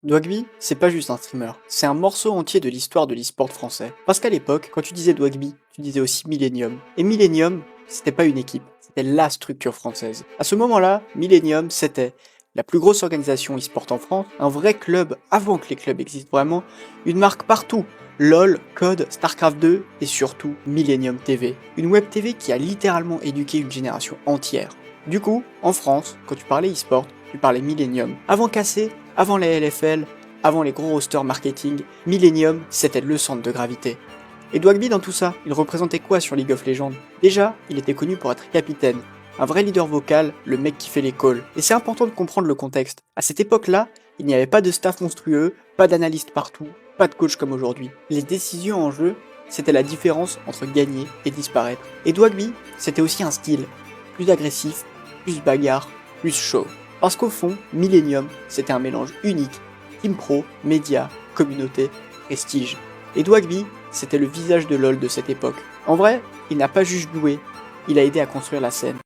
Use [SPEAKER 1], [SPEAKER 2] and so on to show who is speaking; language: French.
[SPEAKER 1] Dwagby, c'est pas juste un streamer, c'est un morceau entier de l'histoire de l'e-sport français. Parce qu'à l'époque, quand tu disais Dwagby, tu disais aussi Millennium. Et Millennium, c'était pas une équipe, c'était la structure française. À ce moment-là, Millennium, c'était la plus grosse organisation e-sport en France, un vrai club avant que les clubs existent vraiment, une marque partout. LoL, COD, StarCraft 2 et surtout Millennium TV. Une web TV qui a littéralement éduqué une génération entière. Du coup, en France, quand tu parlais e-sport, tu parlais Millennium. Avant Cassé, avant les LFL, avant les gros rosters marketing, Millennium, c'était le centre de gravité. Et Dwagby dans tout ça, il représentait quoi sur League of Legends? Déjà, il était connu pour être capitaine, un vrai leader vocal, le mec qui fait les calls. Et c'est important de comprendre le contexte. À cette époque-là, il n'y avait pas de staff monstrueux, pas d'analystes partout, pas de coach comme aujourd'hui. Les décisions en jeu, c'était la différence entre gagner et disparaître. Et Dwagby, c'était aussi un style, plus agressif, plus bagarre, plus show. Parce qu'au fond, Millennium, c'était un mélange unique, team pro, médias, communauté, prestige. Et Dwagby, c'était le visage de LoL de cette époque. En vrai, il n'a pas juste joué, il a aidé à construire la scène.